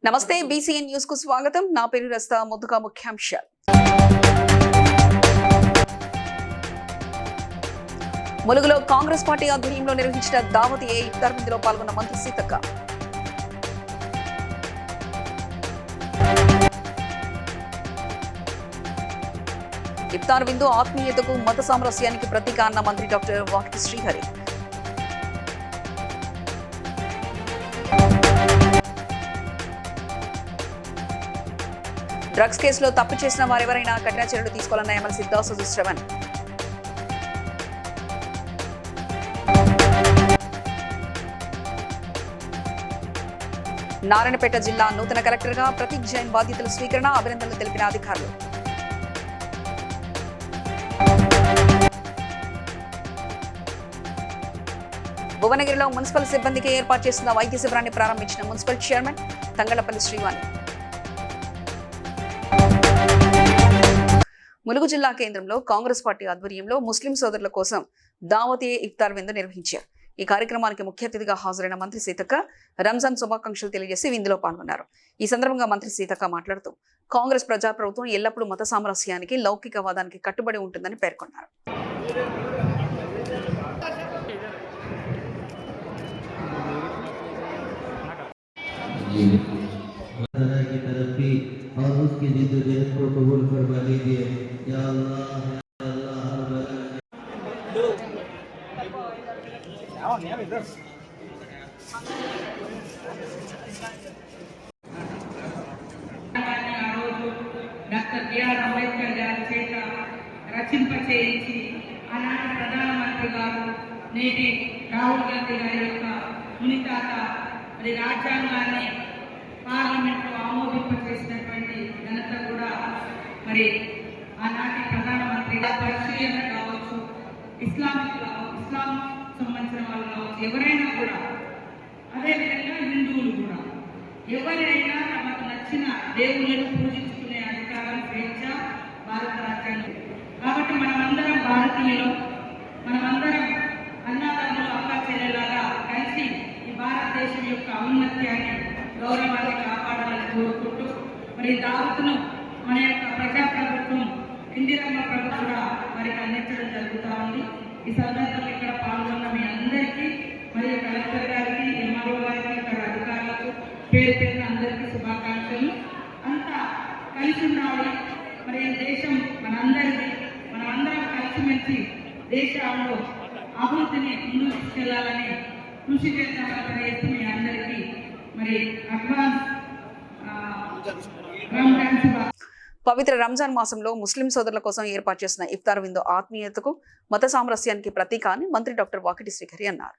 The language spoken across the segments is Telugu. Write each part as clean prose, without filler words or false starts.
నమస్తే బీసీఎన్ న్యూస్ కు స్వాగతం. నా పేరు రస్తా. ముందుగా ముఖ్యాంశాలు. ములుగులో కాంగ్రెస్ పార్టీ ఆధ్వర్యంలో నిర్వహించిన దావత్ ఇఫ్తార్ విందులో పాల్గొన్న మంత్రి సీతక్క. ఇఫ్తార్ విందు ఆత్మీయతకు మత సామరస్యానికి ప్రతీక అన్న మంత్రి డాక్టర్ వాకిటి శ్రీహరి. డ్రగ్స్ కేసులో తప్పు చేసిన వారెవరైనా కఠిన చర్యలు తీసుకోవాలన్న ఎమ్మెల్సీ దాసోజు శ్రవణ్. నారాయణపేట జిల్లా నూతన కలెక్టర్గా ప్రతీక్ జైన్ బాధ్యతల స్వీకరణ, అభినందనలు తెలిపిన అధికారులు. భువనగిరిలో మున్సిపల్ సిబ్బందికి ఏర్పాటు చేసిన వైద్య శిబిరాన్ని ప్రారంభించిన మున్సిపల్ చైర్మన్ తంగళ్లపల్లి శ్రీవాణి. ములుగు జిల్లా కేంద్రంలో కాంగ్రెస్ పార్టీ ఆధ్వర్యంలో ముస్లిం సోదరుల కోసం దావత్ ఇఫ్తార్ విందు నిర్వహించారు. ఈ కార్యక్రమానికి ముఖ్య అతిథిగా హాజరైన మంత్రి సీతక్క రంజాన్ శుభాకాంక్షలు తెలియజేసి విందులో పాల్గొన్నారు. ఈ సందర్భంగా మంత్రి సీతక్క మాట్లాడుతూ కాంగ్రెస్ ప్రజాప్రభుత్వం ఎల్లప్పుడూ మత సామరస్యానికి, లౌకికవాదానికి కట్టుబడి ఉంటుందని పేర్కొన్నారు. और उसकी जिद्दोजहद को कबूल फरमा लीजिए या अल्लाह డాక్టర్ బిఆర్ అంబేద్కర్ గారి చేత రచింపచేయించి ఆనాటి ప్రధానమంత్రి గారు నేటి రాహుల్ గాంధీ గారి యొక్క మునితాత మరి రాజ్యాంగాన్ని పార్లమెంట్లో ఆమోదింపచేసినటువంటి ఘనత కూడా మరి ఆనాటి ప్రధానమంత్రి పరిశీలన కావచ్చు, ఇస్లాం సంబంధించిన వాళ్ళు కావచ్చు, ఎవరైనా కూడా, అదేవిధంగా హిందువులు కూడా ఎవరైనా తమకు నచ్చిన దేవుళ్ళను పూజించుకునే అధికారం స్వేచ్ఛ భారత రాజ్యాంగం. కాబట్టి మనమందరం భారతీయులు, మనమందరం అన్నదమ్ములు, అక్క చెల్లెలాగా కలిసి ఈ భారతదేశం యొక్క ఔన్నత్యాన్ని, గౌరవాన్ని కాపాడాలని కోరుకుంటూ మరి దావత్ను మన యొక్క ప్రజాప్రభుత్వం ఇందిరమ్మ ప్రభుత్వం కూడా వారికి అందించడం జరుగుతూ ఉంది. ఈ సందర్భంగా ఇక్కడ పాల్గొన్న మీ అందరికీ మరియు కలెక్టర్ గారికి, ఎంఆర్ఓ గారికి, ఇక్కడ అధికారులకు పేరు పేరున అందరికీ శుభాకాంక్షలు. అంతా కలిసి ఉండాలి. మరి దేశం మనందరిది, మనమందరం కలిసిమెలిసి దేశంలో అభివృద్ధిని ముందుకు తీసుకెళ్లాలని కృషి చేస్తామని చెప్పి మీ అందరికీ మరి అడ్వాన్స్ పవిత్ర రంజాన్ మాసంలో ముస్లిం సోదరుల కోసం ఏర్పాటు చేసిన ఇఫ్తార్ విందు ఆత్మీయతకు, మత సామరస్యానికి ప్రతీక అని మంత్రి డాక్టర్ వాకిటి శ్రీహరి అన్నారు.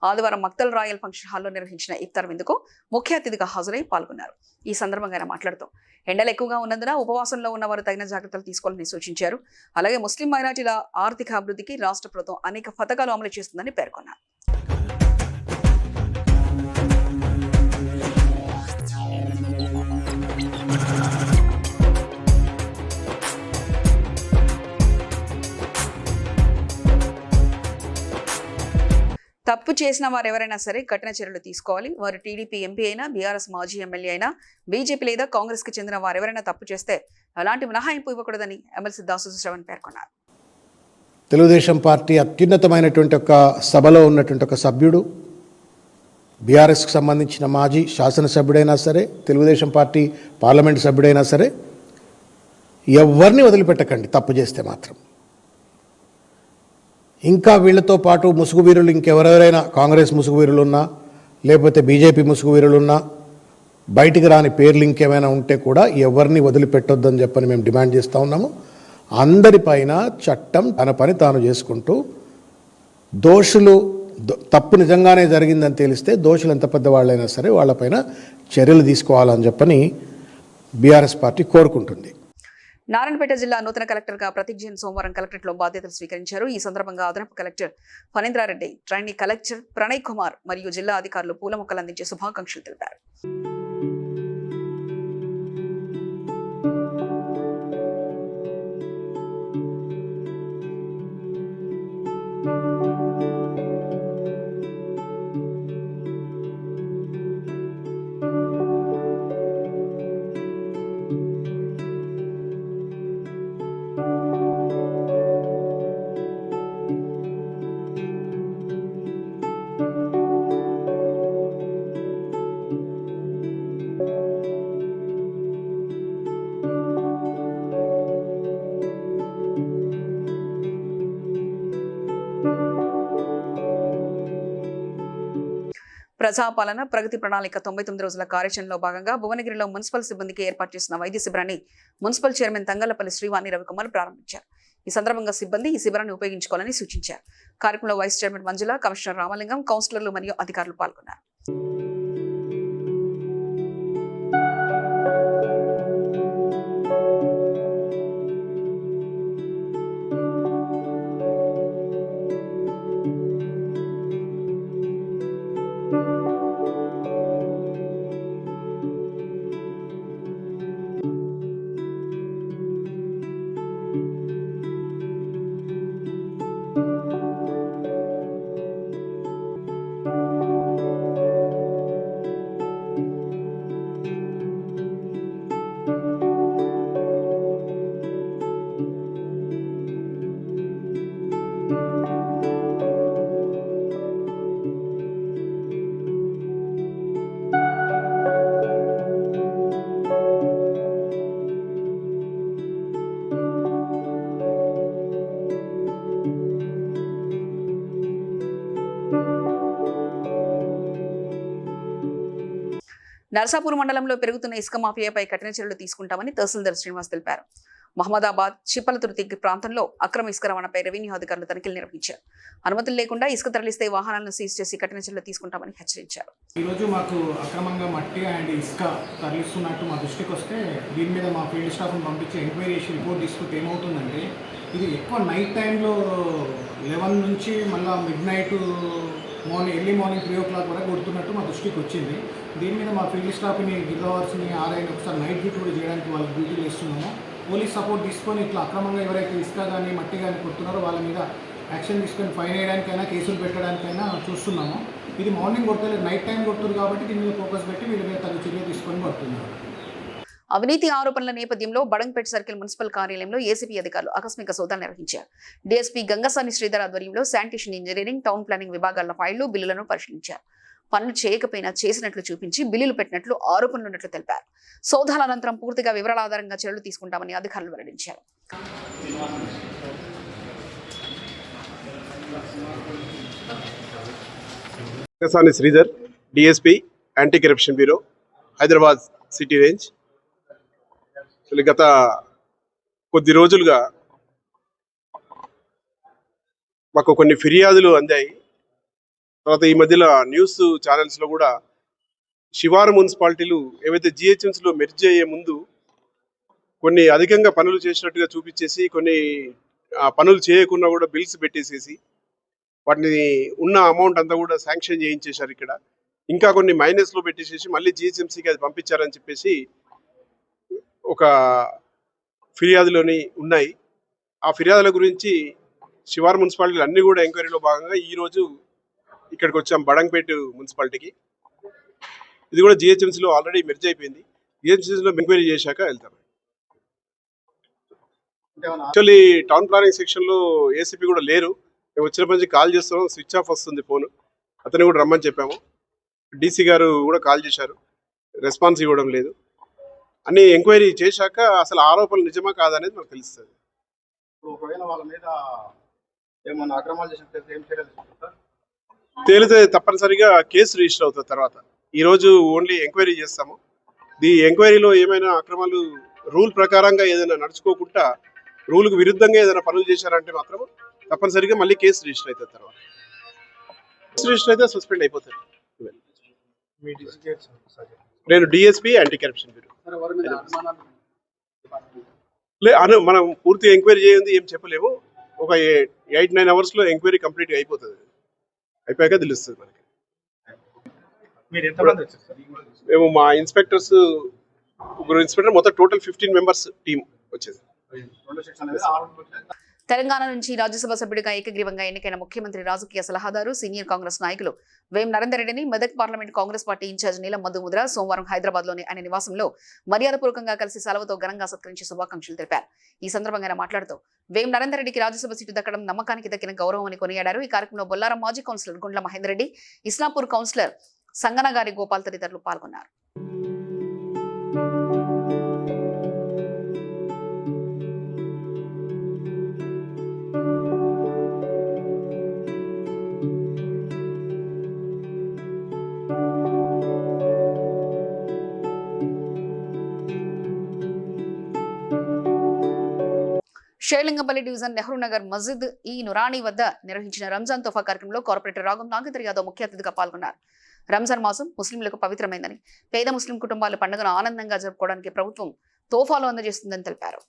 ఆదివారం మక్తల్ రాయల్ ఫంక్షన్ హాల్లో నిర్వహించిన ఇఫ్తార్ విందుకు ముఖ్య అతిథిగా హాజరై పాల్గొన్నారు. ఈ సందర్భంగా ఆయన మాట్లాడుతూ ఎండలు ఎక్కువగా ఉన్నందున ఉపవాసంలో ఉన్న వారు తగిన జాగ్రత్తలు తీసుకోవాలని సూచించారు. అలాగే ముస్లిం మైనారిటీల ఆర్థిక అభివృద్ధికి రాష్ట్ర ప్రభుత్వం అనేక పథకాలు అమలు చేస్తుందని పేర్కొన్నారు. తప్పు చేసిన వారు ఎవరైనా సరే కఠిన చర్యలు తీసుకోవాలి. వారు టీడీపీ ఎంపీ అయినా, బీఆర్ఎస్ మాజీ ఎమ్మెల్యే అయినా, బీజేపీ లేదా కాంగ్రెస్ కి చెందిన వారెవరైనా తప్పు చేస్తే అలాంటి మినహాయింపు ఇవ్వకూడదని ఎమ్మెల్సీ దాసోజు శ్రవణ్ పేర్కొన్నారు. తెలుగుదేశం పార్టీ అత్యున్నతమైనటువంటి ఒక సభలో ఉన్నటువంటి ఒక సభ్యుడు, బీఆర్ఎస్కి సంబంధించిన మాజీ శాసనసభ్యుడైనా సరే, తెలుగుదేశం పార్టీ పార్లమెంటు సభ్యుడైనా సరే, ఎవరిని వదిలిపెట్టకండి తప్పు చేస్తే మాత్రం. ఇంకా వీళ్ళతో పాటు ముసుగు వీరులు ఇంకెవరెవరైనా, కాంగ్రెస్ ముసుగు వీరులు ఉన్నా, లేకపోతే బీజేపీ ముసుగు వీరులు ఉన్నా, బయటికి రాని పేర్లు ఇంకేమైనా ఉంటే కూడా ఎవరిని వదిలిపెట్టొద్దని చెప్పని మేము డిమాండ్ చేస్తూ ఉన్నాము. అందరిపైన చట్టం తన పని తాను చేసుకుంటూ, దోషులు తప్పు నిజంగానే జరిగిందని తెలిస్తే దోషులు ఎంత పెద్దవాళ్ళైనా సరే వాళ్ళపైన చర్యలు తీసుకోవాలని చెప్పని బీఆర్ఎస్ పార్టీ కోరుకుంటుంది. నారాయణపేట జిల్లా నూతన కలెక్టర్గా ప్రతీక్ జైన్ సోమవారం కలెక్టరేట్లో బాధ్యతలు స్వీకరించారు. ఈ సందర్భంగా అదనపు collector Phanindra Reddy, trainee collector Pranay Kumar మరియు జిల్లా అధికారులు పూల మొక్కలు అందించే శుభాకాంక్షలు తెలిపారు. ప్రజాపాలన ప్రగతి ప్రణాళిక 99 రోజుల కార్యాచరణలో భాగంగా భువనగిరిలో మున్సిపల్ సిబ్బందికి ఏర్పాటు చేసిన వైద్య శిబిరాన్ని మున్సిపల్ చైర్మన్ తంగళ్లపల్లి శ్రీవాణి రవికుమార్ ప్రారంభించారు. ఈ సందర్భంగా సిబ్బంది ఈ శిబిరాన్ని ఉపయోగించుకోవాలని సూచించారు. కార్యక్రమంలో వైస్ చైర్మన్ మంజుల, కమిషనర్ రామలింగం, కౌన్సిలర్లు మరియు అధికారులు పాల్గొన్నారు. నర్సాపూర్ మండలంలో పెరుగుతున్న ఇసుక మాఫియాపై కఠిన చర్యలు తీసుకుంటామని తహసీల్దార్ శ్రీనివాస్ తెలిపారు. మహమ్మదాబాద్ చిప్పలతుర్తి ప్రాంతంలో అక్రమ ఇసుక రవాణాపై రెవెన్యూ అధికారులు తనిఖీలు నిర్వహించారు. అనుమతులు లేకుండా ఇసుక తరలిస్తే వాహనాలను సీజ్ చేసి కఠిన చర్యలు తీసుకుంటామని హెచ్చరించారు. ఈరోజు మాకు అక్రమంగా మట్టి అండ్ ఇసుక తరలిస్తున్నట్టు మా దృష్టికి వస్తే దీని మీద మా ఫీల్డ్ స్టాఫ్ని పంపించి ఎంక్వైరీ చేసి రిపోర్ట్ తీసుకుంటే ఏమవుతుందంటే ఇది ఎక్కువ నైట్ టైంలో 11 నుంచి మళ్ళీ mid night early morning 3 o'clock వరకు కొడుతున్నట్టు మా దృష్టికి వచ్చింది. దీని మీద మా ఫీల్డ్ స్టాఫ్ని గిల్లవర్స్ని ఆర్ఐని ఒకసారి నైట్ డ్యూటీ కూడా చేయడానికి వాళ్ళకి డ్యూటీలు ఇస్తున్నాము. పోలీస్ సపోర్ట్ తీసుకొని ఇట్లా అక్రమంగా ఎవరైతే ఇసుక కానీ మట్టి కానీ కొడుతున్నారో వాళ్ళ మీద యాక్షన్ తీసుకొని ఫైన్ వేయడానికైనా కేసులు పెట్టడానికైనా చూస్తున్నాము. ఇది మార్నింగ్ కొడతలేదు, నైట్ టైం కొడుతుంది కాబట్టి దీని మీద ఫోకస్ పెట్టి వీళ్ళ మీద తగు చర్య తీసుకొని పడుతున్నారు. అవినీతి ఆరోపణల నేపథ్యంలో బడంగపేట సర్కిల్ మున్సిపల్ కార్యాలయంలో ఏసీపీ అధికారులు ఆకస్మిక సోదాలు నిర్వహించారు. డీఎస్పీ గంగసాని శ్రీధర్ ఆధ్వర్యంలో శానిటేషన్ ఇంజనీరింగ్, టౌన్ ప్లానింగ్ విభాగాల ఫైళ్లు, బిల్లులను పరిశీలించారు. పనులు చేయకపోయినా చేసినట్లు చూపించి బిల్లులు పెట్టినట్లు ఆరోపణలున్నట్లు తెలిపారు. సోదాల అనంతరం పూర్తిగా వివరాల ఆధారంగా చర్యలు తీసుకుంటామని అధికారులు వెల్లడించారు. Gangasani Sridhar, DSP anti corruption bureau, Hyderabad city range. గత కొద్ది రోజులుగా మాకు కొన్ని ఫిర్యాదులు అందాయి. తర్వాత ఈ మధ్యలో న్యూస్ ఛానల్స్లో కూడా శివారు మున్సిపాలిటీలు ఏవైతే జిహెచ్ఎంసీలో మెర్జ్ అయ్యే ముందు కొన్ని అధికంగా పనులు చేసినట్టుగా చూపించేసి కొన్ని పనులు చేయకుండా కూడా బిల్స్ పెట్టేసేసి వాటిని ఉన్న అమౌంట్ అంతా కూడా శాంక్షన్ చేయించేశారు. ఇక్కడ ఇంకా కొన్ని మైనస్లో పెట్టేసేసి మళ్ళీ జిహెచ్ఎంసీకి అది పంపించారని చెప్పేసి ఒక ఫిర్యాదులోని ఉన్నాయి. ఆ ఫిర్యాదుల గురించి శివారు మున్సిపాలిటీలు అన్నీ కూడా ఎంక్వైరీలో భాగంగా ఈరోజు ఇక్కడికి వచ్చాం బడంగపేట మున్సిపాలిటీకి. ఇది కూడా జిహెచ్ఎంసీలో ఆల్రెడీ మెర్జ్ అయిపోయింది. జిహెచ్ఎంసీలో ఎంక్వైరీ చేశాక వెళ్తాం. యాక్చువల్లీ టౌన్ ప్లానింగ్ సెక్షన్లో ఏసీపీ కూడా లేరు. మేము వచ్చినప్పటి నుంచి కాల్ చేస్తున్నాం, స్విచ్ ఆఫ్ వస్తుంది ఫోన్. అతన్ని కూడా రమ్మని చెప్పాము. డీసీ గారు కూడా కాల్ చేశారు, రెస్పాన్స్ ఇవ్వడం లేదు. అన్ని ఎంక్వైరీ చేశాక అసలు ఆరోపణలు నిజమా కాదనేది మనకు తెలుస్తుంది. ఒకవేళ వాళ్ళ మీద ఏమన్నా అక్రమాలు చేసినట్లయితే ఏం చర్యలు తీసుకుంటారు? తేలితే తప్పనిసరిగా కేసు రిజిస్టర్ అవుతుంది. తర్వాత ఈరోజు ఓన్లీ ఎంక్వైరీ చేస్తాము. ఈ ఎంక్వైరీలో ఏమైనా అక్రమాలు రూల్ ప్రకారంగా ఏదైనా నడుచుకోకుండా రూల్కు విరుద్ధంగా ఏదైనా పనులు చేశారంటే మాత్రం తప్పనిసరిగా మళ్ళీ కేసు రిజిస్టర్ అవుతుంది. తర్వాత కేసు రిజిస్టర్ అయితే సస్పెండ్ అయిపోతుంది. నేను డిఎస్పీ యాంటీ కరప్షన్ బ్యూరో. మనం పూర్తి ఎంక్వైరీ చేయండి ఏం చెప్పలేము. ఒక 8-9 అవర్స్లో ఎంక్వైరీ కంప్లీట్గా అయిపోతుంది. అయిపోయాక తెలుస్తుంది మనకి. మేము మా ఇన్స్పెక్టర్స్, ముగ్గురు ఇన్స్పెక్టర్, మొత్తం టోటల్ 15 మెంబర్స్ టీం వచ్చేది. తెలంగాణ నుంచి రాజ్యసభ సభ్యుడిగా ఏకగ్రీవంగా ఎన్నికైన ముఖ్యమంత్రి రాజకీయ సలహాదారు సీనియర్ కాంగ్రెస్ నాయకులు వేం నరేందర్ రెడ్డిని Medak parliament Congress party incharge Neelam మధుముద్ర సోమవారం హైదరాబాద్లోని ఆయన నివాసంలో మర్యాదపూర్వకంగా కలిసి సెలవుతో ఘనంగా సత్కరించి శుభాకాంక్షలు తెలిపారు. ఈ సందర్భంగా ఆయన మాట్లాడుతూ వేం నరేందర్ రెడ్డికి రాజ్యసభ సీటు దక్కడం నమ్మకానికి దక్కిన గౌరవం అని కొనియాడారు. ఈ కార్యక్రమంలో బొల్లారం మాజీ కౌన్సిలర్ గుండ్ల మహేందర్ రెడ్డి, ఇస్లాంపూర్ కౌన్సిలర్ సంగనగారి గోపాల్ తదితరులు పాల్గొన్నారు. షేర్లింగంపల్లి డివిజన్ నెహ్రూ నగర్ మస్జిద్ ఈ నురానీ వద్ద నిర్వహించిన రంజాన్ తోఫా కార్యక్రమంలో కార్పొరేటర్ రాగం నాగేంద్ర యాదవ్ ముఖ్య అతిథిగా పాల్గొన్నారు. రంజాన్ మాసం ముస్లింలకు పవిత్రమైందని, పేద ముస్లిం కుటుంబాలు పండుగను ఆనందంగా జరుపుకోవడానికి ప్రభుత్వం తోఫాలు అందజేస్తుందని తెలిపారు.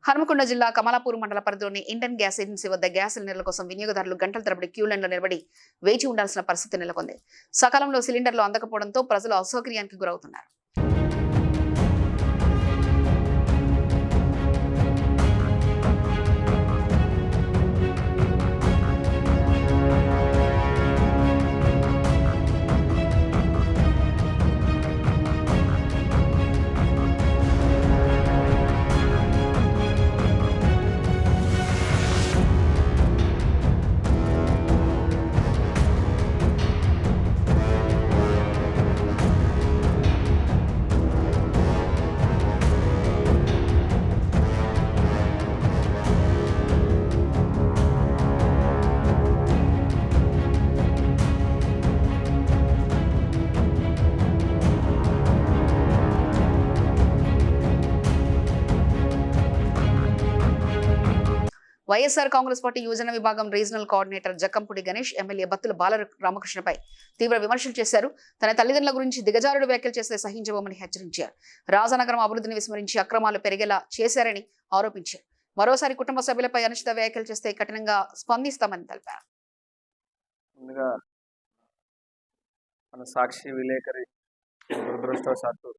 హనుమకొండ జిల్లా కమలాపూర్ మండల పరిధిలోని ఇండియన్ గ్యాస్ ఏజెన్సీ వద్ద గ్యాస్ సిలిండర్ల కోసం వినియోగదారులు గంటల తరబడి క్యూ లైన్లో నిలబడి వేచి ఉండాల్సిన పరిస్థితి నెలకొంది. సకాలంలో సిలిండర్లు అందకపోవడంతో ప్రజలు అసౌకర్యానికి గురవుతున్నారు. వైఎస్ఆర్ కాంగ్రెస్ పార్టీ యువజన విభాగం regional coordinator Jakkampudi Ganesh MLA Battula Bala రామకృష్ణపై తీవ్ర విమర్శలు చేశారు. తన తల్లిదండ్రుల గురించి దిగజారుడు వ్యాఖ్యలు చేస్తే సహించబోమని హెచ్చరించారు. రాజానగరం అభివృద్ధిని విస్మరించి అక్రమాలు పెరిగేలా చేశారని ఆరోపించారు. మరోసారి కుటుంబ సభ్యులపై అనుచిత వ్యాఖ్యలు చేస్తే కఠినంగా స్పందిస్తామని తెలిపారు. ముందుగా మన సాక్షి విలేకరి దురదృష్టవశాత్తు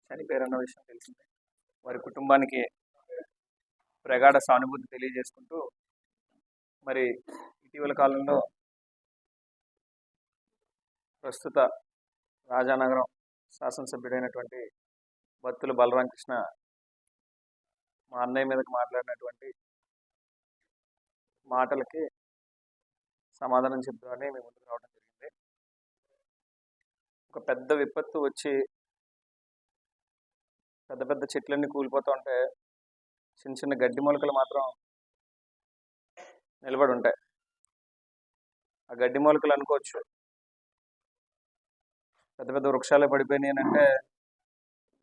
చనిపోయారన్న విషయం తెలిసిందే. వారి కుటుంబానికి ప్రగాఢ సానుభూతి తెలియజేసుకుంటూ, మరి ఇటీవల కాలంలో ప్రస్తుత రాజానగరం శాసనసభ్యుడైనటువంటి బత్తుల బలరామకృష్ణ మా అన్నయ్య మీదకి మాట్లాడినటువంటి మాటలకి సమాధానం చెప్తామని మేము ముందుకు రావడం జరిగింది. ఒక పెద్ద విపత్తు వచ్చి పెద్ద పెద్ద చెట్లన్నీ కూలిపోతూ ఉంటే చిన్న చిన్న గడ్డి మొలకలు మాత్రం నిలబడి ఉంటాయి. ఆ గడ్డి మొలకలు అనుకోవచ్చు పెద్ద పెద్ద వృక్షాలే పడిపోయినాయి అని అంటే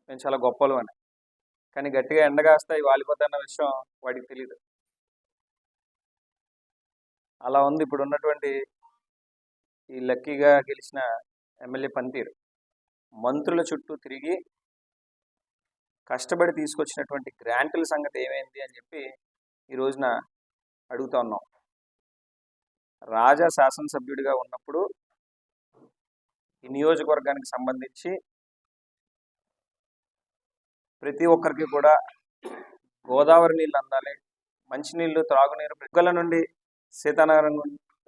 మేము చాలా గొప్పలు అని, కానీ గట్టిగా ఎండగాస్తాయి వాలిపోతాయన్న విషయం వాడికి తెలియదు. అలా ఉంది ఇప్పుడు ఉన్నటువంటి ఈ లక్కీగా గెలిచిన ఎమ్మెల్యే పనితీరు. మంత్రుల చుట్టూ తిరిగి కష్టపడి తీసుకొచ్చినటువంటి గ్రాంట్ల సంగతి ఏమైంది అని చెప్పి ఈ రోజున అడుగుతా ఉన్నాం. రాజా శాసనసభ్యుడిగా ఉన్నప్పుడు ఈ నియోజకవర్గానికి సంబంధించి ప్రతి ఒక్కరికి కూడా గోదావరి నీళ్ళు అందాలి, మంచినీళ్ళు, త్రాగునీరు, ప్రజల నుండి సీతానగరం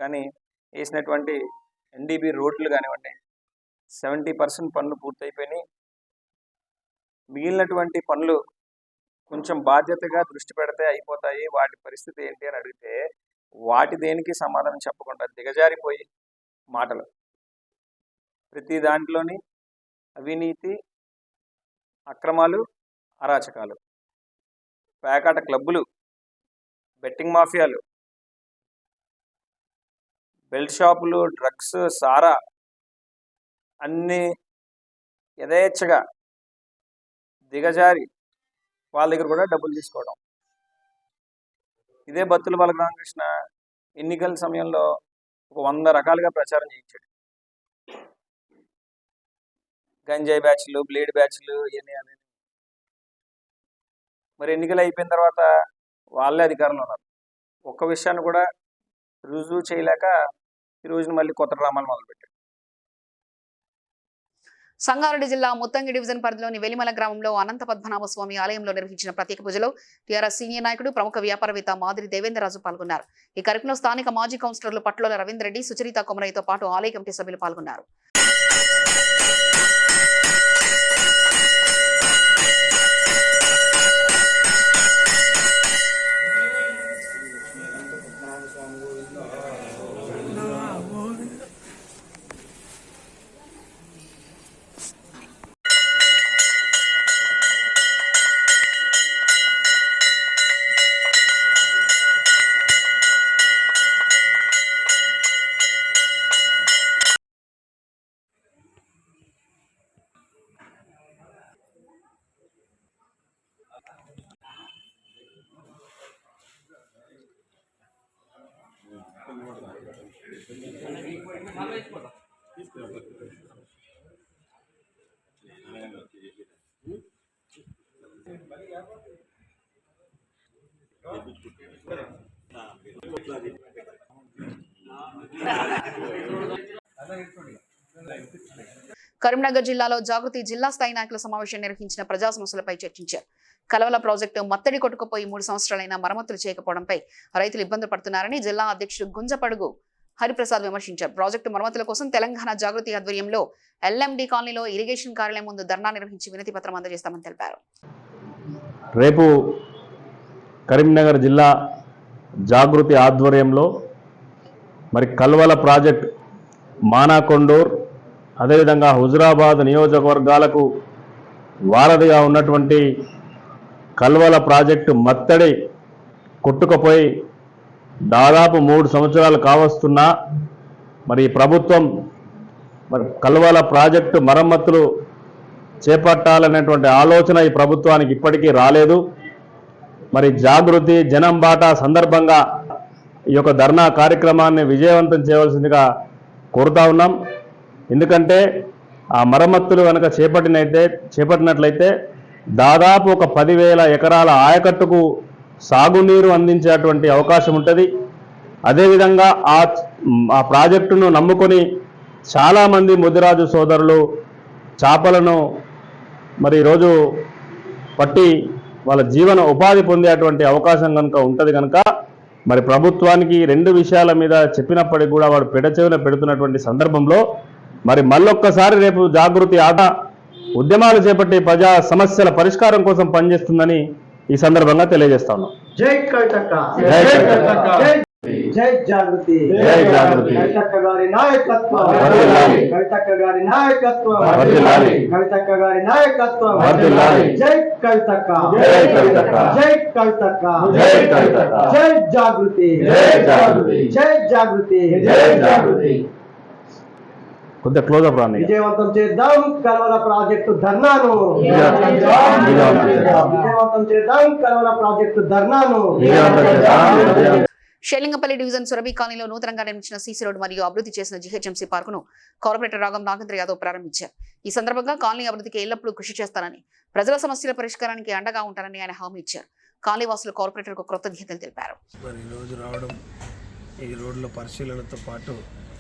కానీ వేసినటువంటి ఎన్డీబీ రోడ్లు కానివ్వండి 70% పనులు పూర్తయిపోయినాయి. మిగిలినటువంటి పనులు కొంచెం బాధ్యతగా దృష్టి పెడితే అయిపోతాయి, వాటి పరిస్థితి ఏంటి అని అడిగితే వాటి దేనికి సమాధానం చెప్పకుండా దిగజారిపోయి మాటలు. ప్రతి దాంట్లోని అవినీతి, అక్రమాలు, అరాచకాలు, పేకాట క్లబ్బులు, బెట్టింగ్ మాఫియాలు, బెల్ట్ షాపులు, డ్రగ్స్, సారా అన్నీ యథేచ్ఛగా దిగజారి వాళ్ళ దగ్గర కూడా డబ్బులు తీసుకోవడం. ఇదే బత్తుల బాలరామకృష్ణ ఎన్నికల సమయంలో ఒక 100 రకాలుగా ప్రచారం చేయించాడు. గంజాయి బ్యాచ్లు, బ్లేడ్ బ్యాచ్లు ఇవన్నీ అనేది. మరి ఎన్నికలు అయిపోయిన తర్వాత వాళ్ళే అధికారంలో ఉన్నారు. ఒక్క విషయాన్ని కూడా రుజువు చేయలేక ఈ రోజున మళ్ళీ కొత్త డ్రామాలు మొదలుపెట్టాడు. సంగారెడ్డి జిల్లా ముత్తంగి డివిజన్ పరిధిలోని వెలిమల గ్రామంలో అనంత పద్మనాభ స్వామి ఆలయంలో నిర్వహించిన ప్రత్యేక పూజలో టీఆర్ఎస్ సీనియర్ నాయకుడు ప్రముఖ వ్యాపారవేత్త మాదిరి దేవేంద్రరాజు పాల్గొన్నారు. ఈ కార్యక్రమంలో స్థానిక మాజీ కౌన్సిలర్లు పట్లోల రవీంద్ర రెడ్డి, సుచరిత కొమరయ్యతో పాటు ఆలయ కమిటీ సభ్యులు పాల్గొన్నారు. కరీంనగర్ జిల్లాలో జాగృతి జిల్లా స్థాయి నాయకుల సమావేశం నిర్వహించిన ప్రజా సమస్యలపై చర్చించారు. కలవల ప్రాజెక్టు మత్తడి కొట్టుకుపోయి 3 సంవత్సరాలైన మరమ్మతులు చేయకపోవడంపై రైతులు ఇబ్బందులు పడుతున్నారని జిల్లా అధ్యక్షుడు గుంజపడుగు హరిప్రసాద్ విమర్శించారు. ప్రాజెక్టు మరమ్మతుల కోసం తెలంగాణ జాగృతి ఆధ్వర్యంలో ఎల్ఎండి కాలనీలో ఇరిగేషన్ కార్యాలయం ముందు ధర్నా నిర్వహించి వినతి పత్రం అందజేస్తామని తెలిపారు. రేపు కరీంనగర్ జిల్లా జాగృతి ఆధ్వర్యంలో మరి కల్వల ప్రాజెక్ట్ మానాకొండూర్ అదేవిధంగా హుజురాబాద్ నియోజకవర్గాలకు వారధిగా ఉన్నటువంటి కల్వల ప్రాజెక్టు మత్తడి కొట్టుకుపోయి దాదాపు 3 సంవత్సరాలు కావస్తున్నా మరి ప్రభుత్వం మరి కల్వల ప్రాజెక్టు మరమ్మతులు చేపట్టాలనేటువంటి ఆలోచన ఈ ప్రభుత్వానికి ఇప్పటికీ రాలేదు. మరి జాగృతి జనం బాట సందర్భంగా ఈ యొక్క ధర్నా కార్యక్రమాన్ని విజయవంతం చేయవలసిందిగా కోరుతా ఉన్నాం. ఎందుకంటే ఆ మరమ్మతులు కనుక చేపట్టినట్లయితే దాదాపు ఒక 10,000 ఎకరాల ఆయకట్టుకు సాగునీరు అందించేటువంటి అవకాశం ఉంటుంది. అదేవిధంగా ఆ ప్రాజెక్టును నమ్ముకొని చాలామంది ముదిరాజు సోదరులు చేపలను మరి ఈరోజు పట్టి వాళ్ళ జీవన ఉపాధి పొందేటువంటి అవకాశం కనుక ఉంటుంది కనుక మరి ప్రభుత్వానికి 2 విషయాల మీద చెప్పినప్పటికీ కూడా వాడు పెడచెవిన పెడుతున్నటువంటి సందర్భంలో మరి మళ్ళొక్కసారి రేపు జాగృతి ఉద్యమాలు చేపట్టి ప్రజా సమస్యల పరిష్కారం కోసం పనిచేస్తుందని ఈ సందర్భంగా తెలియజేస్తా ఉన్నాం. జై కవితక్క, జై జాగృతి, కవితక్క గారి నాయకత్వం, కవితక్క గారి నాయకత్వం, కవితక్క గారి నాయకత్వం, జై కవితక్క, జై కవితక్క, జై జాగృతి, జై జాగృతి. కొద్దిగా క్లోజప్ రాని. విజయవంతం చేద్దాం కల్వల ప్రాజెక్టు ధర్నాను, విజయవంతం చేద్దాం కల్వల ప్రాజెక్టు ధర్నాను. షేలింగపల్లి డివిజన్ సురభి కాలనీలో నూతనంగా నిర్మించిన సీసీ రోడ్డు మరియు అభివృద్ధి చేసిన జీహెచ్ఎంసీ పార్కును కార్పొరేటర్ రాగం నాగేంద్ర యాదవ్ ప్రారంభించారు. ఈ సందర్భంగా కాలనీ అభివృద్ధికి ఎల్లప్పుడూ కృషి చేస్తానని, ప్రజల సమస్యల పరిష్కారానికి అండగా ఉంటానని ఆయన హామీ ఇచ్చారు. కాలనీ వాసులు కార్పొరేటర్ కు కృతజ్ఞతలు తెలిపారు. ఈ రోజు రావడం, ఈ రోడ్ల పరిశీలనతో పాటు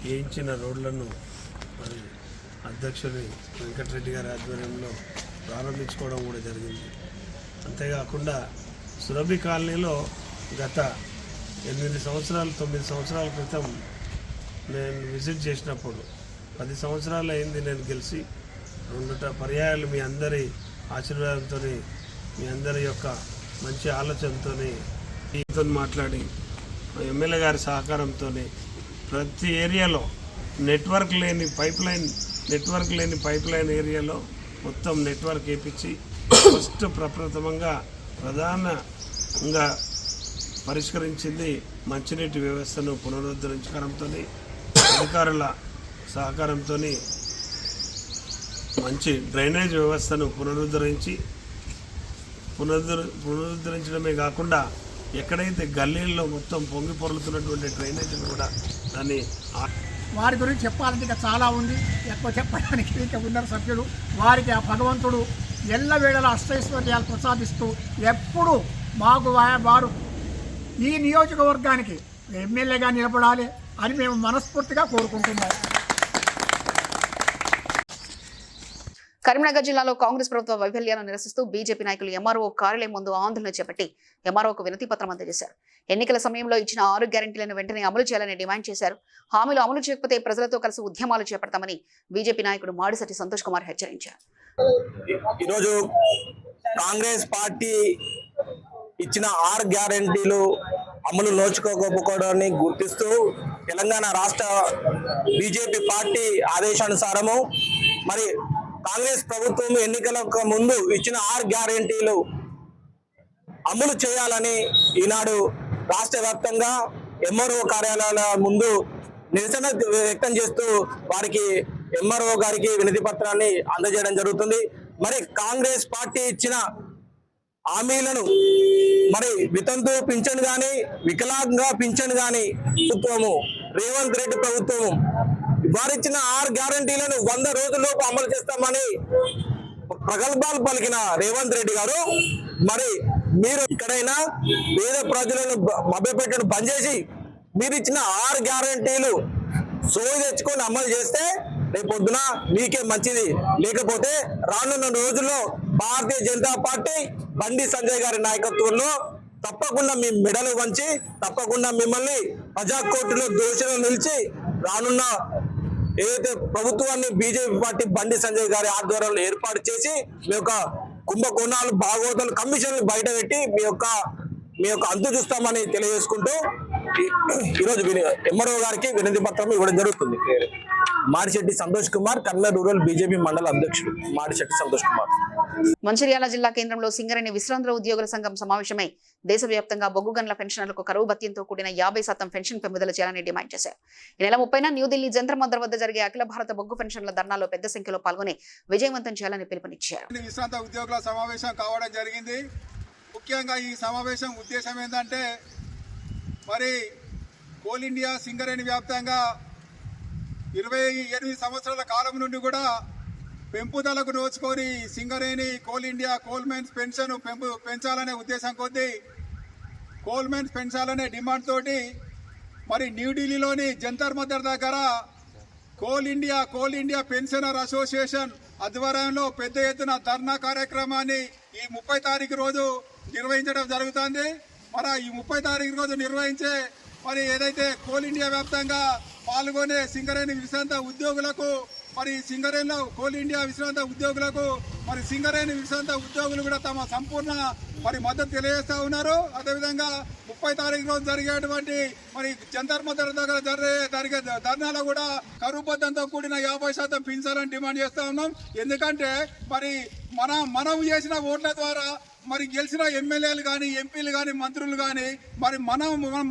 వేయించిన రోడ్లను మరి అధ్యక్షుని వెంకటరెడ్డి గారి ఆధ్వర్యంలో ప్రారంభించుకోవడం కూడా జరిగింది. అంతేకాకుండా సురభి కాలనీలో గత 8 సంవత్సరాలు 9 సంవత్సరాల క్రితం నేను విజిట్ చేసినప్పుడు 10 సంవత్సరాలు అయింది నేను గెలిచి 2 పర్యాయాలు మీ అందరి ఆశీర్వాదంతో, మీ అందరి యొక్క మంచి ఆలోచనతో ఈతో మాట్లాడి ఎమ్మెల్యే గారి సహకారంతో ప్రతి ఏరియాలో నెట్వర్క్ లేని పైప్ లైన్ ఏరియాలో మొత్తం నెట్వర్క్ వేయించి ఫస్ట్ ప్రప్రథమంగా ప్రధానంగా పరిష్కరించింది మంచినీటి వ్యవస్థను పునరుద్ధరించడంతో, అధికారుల సహకారంతో మంచి డ్రైనేజ్ వ్యవస్థను పునరుద్ధరించడమే కాకుండా ఎక్కడైతే గల్లీల్లో మొత్తం పొంగి పొర్లుతున్నటువంటి డ్రైనేజీని కూడా దాన్ని వారి గురించి చెప్పాలంటే ఇంకా చాలా ఉంది. ఎక్కువ చెప్పడానికి ఇంకా ఉన్నారు సభ్యులు. వారికి ఆ భగవంతుడు ఎల్లవేళలా అష్టైశ్వర్యాలు ప్రసాదిస్తూ ఎప్పుడు మాకు వారు ఈ నియోజకవర్గానికి ఎమ్మెల్యేగా నిలబడాలి అని మేము మనస్ఫూర్తిగా కోరుకుంటున్నాం. కరీంనగర్ జిల్లాలో కాంగ్రెస్ ప్రభుత్వ వైఫల్యాలను నిరసిస్తూ బీజేపీ నాయకులు ఎంఆర్ఓ కార్యాలయం ముందు ఆందోళన చేపట్టి ఎంఆర్ఓకు వినతి పత్రం అందజేశారు. ఎన్నికల సమయంలో ఇచ్చిన 6 గ్యారెంటీలను వెంటనే అమలు చేయాలని డిమాండ్ చేశారు. హామీలు అమలు చేయకపోతే ప్రజలతో కలిసి ఉద్యమాలు చేపడతామని బీజేపీ నాయకుడు మాడిశెట్టి సంతోష్ కుమార్ హెచ్చరించారు. ఈరోజు కాంగ్రెస్ పార్టీ ఇచ్చిన 6 గ్యారెంటీలు అమలు నోచుకోకపోవడాన్ని గుర్తిస్తూ తెలంగాణ రాష్ట్ర బీజేపీ పార్టీ ఆదేశానుసారము మరి కాంగ్రెస్ ప్రభుత్వం ఎన్నికలకు ముందు ఇచ్చిన 6 గ్యారెంటీలు అమలు చేయాలని ఈనాడు రాష్ట్ర వ్యాప్తంగా ఎంఆర్ఓ కార్యాలయాల ముందు నిరసన వ్యక్తం చేస్తూ వారికి ఎంఆర్ఓ గారికి వినతి పత్రాన్ని అందజేయడం జరుగుతుంది. మరి కాంగ్రెస్ పార్టీ ఇచ్చిన హామీలను మరి వితంతు పింఛన్ కానీ వికలాంగ పింఛన్ కానీ ప్రభుత్వము రేవంత్ రెడ్డి ప్రభుత్వము వారిచ్చిన 6 గ్యారంటీలను 100 రోజుల్లోపు అమలు చేస్తామని ప్రగల్భాలు పలికిన రేవంత్ రెడ్డి గారు మరి మీరు ఇక్కడైనా పేద ప్రజలను మభ్యపెట్టడం బంద్ చేసి మీరు ఇచ్చిన 6 గ్యారంటీలు సోయి తెచ్చుకొని అమలు చేస్తే రేపొద్దున మీకే మంచిది. లేకపోతే రానున్న రోజుల్లో భారతీయ జనతా పార్టీ బండి సంజయ్ గారి నాయకత్వంలో తప్పకుండా మీ మెడలు వంచి తప్పకుండా మిమ్మల్ని ప్రజాకోర్టులో దోషులు నిలిచి రానున్న ఏదైతే ప్రభుత్వాన్ని బీజేపీ పార్టీ బండి సంజయ్ గారి ఆధ్వర్యంలో ఏర్పాటు చేసి మీ యొక్క కుంభకోణాలు భాగవతాలు కమిషన్లు బయట పెట్టి మీ యొక్క అంతు చూస్తామని తెలియజేసుకుంటూ ఈరోజు ఎంఆర్ఓ గారికి వినతి పత్రం ఇవ్వడం జరుగుతుంది. Madishetti Santosh Kumar, convener rural BJP మండల అధ్యక్షుడు మాడిశెట్టి సంతోష్ కుమార్. మంచిర్యాల జిల్లా కేంద్రంలో సింగరేణి విశ్రాంత ఉద్యోగుల సంఘం సమావేశమై దేశవ్యాప్తంగా బొగ్గు గనుల పెన్షనర్లకు కరువు భత్యంతో కూడిన 50% పెన్షన్ పెంపుదల చేయాలని డిమాండ్ చేశారు. ఈ నెల 30న న్యూఢిల్లీ జంతర్ మంతర్ వద్ద జరిగే అఖిల భారత బొగ్గు పెన్షన్ల ధర్నాలో పెద్ద సంఖ్యలో పాల్గొని విజయవంతం చేయాలని పిలుపునిచ్చారు. విశ్రాంత ఉద్యోగుల సమావేశం కావడం జరిగింది. ముఖ్యంగా ఈ సమావేశం ఉద్దేశం ఏంటంటే మరి కోల్ ఇండియా సింగరేణి వ్యాప్తంగా 28 సంవత్సరాల కాలం నుండి కూడా పెంపుదలకు నోచుకొని సింగరేణి కోల్ ఇండియా కోల్మెన్స్ పెన్షన్ పెంచాలనే ఉద్దేశం కొద్దీ కోల్మెన్స్ పెంచాలనే డిమాండ్ తోటి మరి న్యూఢిల్లీలోని జంతర్ మంతర్ దగ్గర కోల్ ఇండియా పెన్షనర్ అసోసియేషన్ ఆధ్వర్యంలో పెద్ద ఎత్తున ధర్నా కార్యక్రమాన్ని ఈ 30 తారీఖు రోజు నిర్వహించడం జరుగుతుంది. మరి ఈ 30 తారీఖు రోజు నిర్వహించే మరి ఏదైతే కోల్ ఇండియా వ్యాప్తంగా పాల్గొనే సింగరేణి విశ్రాంత ఉద్యోగులకు మరి సింగరేణిలో కోల్ ఇండియా విశ్రాంత ఉద్యోగులకు మరి సింగరేణి విశ్రాంత ఉద్యోగులు కూడా తమ సంపూర్ణ మరి మద్దతు తెలియజేస్తూ ఉన్నారు. అదేవిధంగా 30 తారీఖు రోజు జరిగేటువంటి మరి జంతర్ మంతర్ దగ్గర జరిగే ధర్నాలో కూడా కరువు భత్యంతో కూడిన 50% పెంచాలని డిమాండ్ చేస్తూ ఉన్నాం. ఎందుకంటే మరి మనం చేసిన ఓట్ల ద్వారా మరి గెలిచిన ఎమ్మెల్యేలు కానీ ఎంపీలు కానీ మంత్రులు కానీ మరి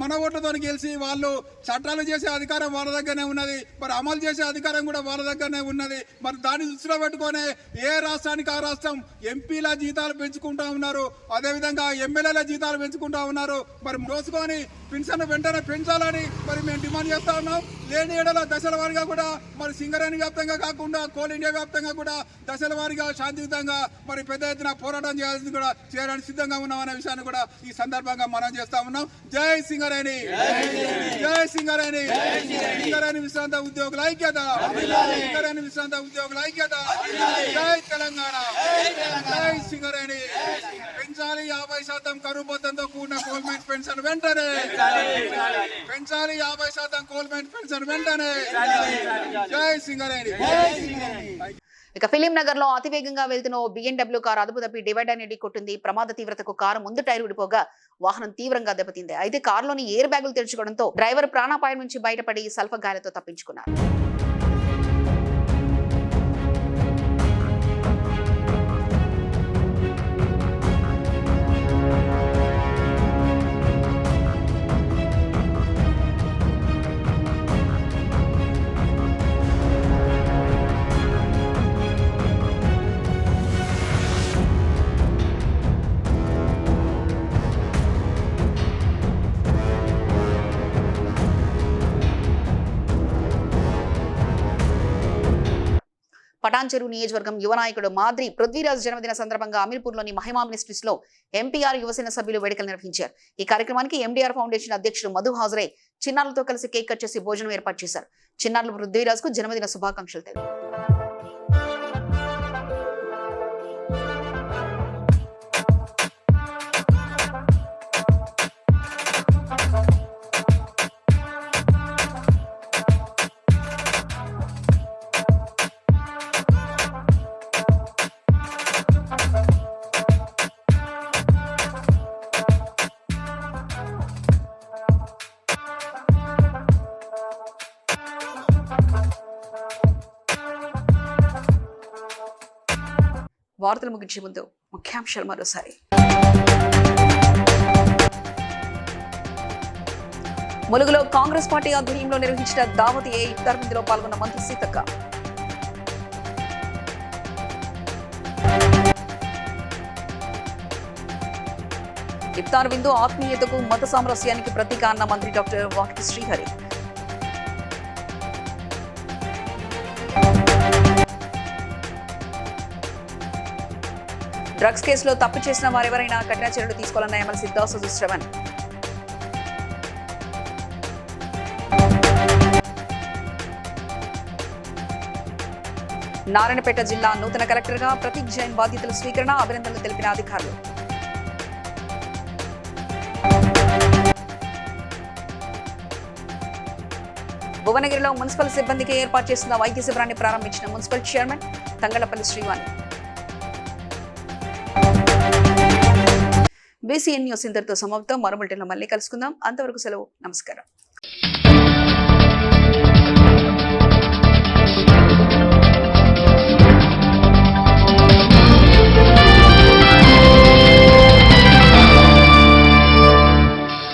మన ఓట్లతో గెలిచి వాళ్ళు చట్టాలు చేసే అధికారం వాళ్ళ దగ్గరనే ఉన్నది, మరి అమలు చేసే అధికారం కూడా వాళ్ళ దగ్గరనే ఉన్నది. మరి దాన్ని దృష్టిలో పెట్టుకొని ఏ రాష్ట్రానికి ఆ రాష్ట్రం ఎంపీల జీతాలు పెంచుకుంటా ఉన్నారు, అదేవిధంగా ఎమ్మెల్యేల జీతాలు పెంచుకుంటా ఉన్నారు. మరి మోసుకొని పెన్షన్ వెంటనే పెంచాలని మరి మేము డిమాండ్ చేస్తా ఉన్నాం. లేని ఏడల దశల వారీగా కూడా మరి సింగరేణి వ్యాప్తంగా కాకుండా కోల్ ఇండియా వ్యాప్తంగా కూడా దశల వారీగా శాంతియుతంగా మరి పెద్ద ఎత్తున పోరాటం చేయడానికి సిద్ధంగా ఉన్నామనే విషయాన్ని కూడా ఈ సందర్భంగా మనం చేస్తా ఉన్నాం. జై సింగరేణి, జై సింగరేణి, సింగరేణి విశ్రాంత ఉద్యోగుల ఐక్యత, సింగరేణి విశ్రాంత ఉద్యోగుల ఐక్యత, జై తెలంగాణ, జై సింగరేణి. పెంచాలి 50% కరువు భత్యంతో కూడిన కోల్మెన్స్ పెన్షన్ వెంటనే పెంచాలి, 50% కోల్మెన్స్ పెన్షన్ వెంటనే. జై సింగరేణి. ఇక ఫిలిం నగర్ లో అతివేగంగా వెళ్తున్న ఓ BMW కారు అదుపు తప్పి డివైడర్ ని ఢీకొట్టింది. ప్రమాద తీవ్రతకు కారు ముందు టైర్ విడిపోగా వాహనం తీవ్రంగా దెబ్బతింది. అయితే కారులోని ఎయిర్ బ్యాగులు తెరుచుకోవడంతో డ్రైవర్ ప్రాణాపాయం నుంచి బయటపడి స్వల్ప గాయాలతో తప్పించుకున్నారు. పటాన్చెరు నియోజకవర్గం యువ నాయకుడు మాద్రి పృథ్వీరాజ్ జన్మదిన సందర్భంగా అమీర్పూర్లోని మహిమా మినిస్ట్రీస్ లో ఎంపీఆర్ యువసేన సభ్యులు వేడుకలు నిర్వహించారు. ఈ కార్యక్రమానికి ఎండీఆర్ ఫౌండేషన్ అధ్యక్షుడు మధు హాజరై చిన్నారులతో కలిసి కేక్ కట్ చేసి భోజనం ఏర్పాటు చేశారు. చిన్నారులు పృథ్వీరాజ్ కు జన్మదిన శుభాకాంక్షలు తెలిపారు. వార్తలు ముగించే ముందు ముఖ్యాంశాలు మరోసారి. ములుగులో కాంగ్రెస్ పార్టీ ఆధ్వర్యంలో నిర్వహించిన దావత్ ఇఫ్తార్ విందులో పాల్గొన్న మంత్రి సీతక్క. ఇఫ్తార్ విందు ఆత్మీయతకు మత సామరస్యానికి ప్రతీక అన్న మంత్రి డాక్టర్ వాకిటి శ్రీహరి. డ్రగ్స్ కేసులో తప్పు చేసిన వారెవరైనా కఠిన చర్యలు తీసుకోవాలన్న ఎమ్మెల్సీ దాసోజు శ్రవణ్. నారాయణపేట జిల్లా నూతన కలెక్టర్గా ప్రతీక్ జైన్ బాధ్యతల స్వీకరణ, అభినందనలు తెలిపిన అధికారులు. భువనగిరిలో మున్సిపల్ సిబ్బందికి ఏర్పాటు చేసిన వైద్య శిబిరాన్ని ప్రారంభించిన municipal chairman Thangallapalli Srivani. BCN news ఇంతటితో సమాప్తం. మరో బులెటిన్లో మళ్ళీ కలుసుకుందాం. అంతవరకు సెలవు. నమస్కారం.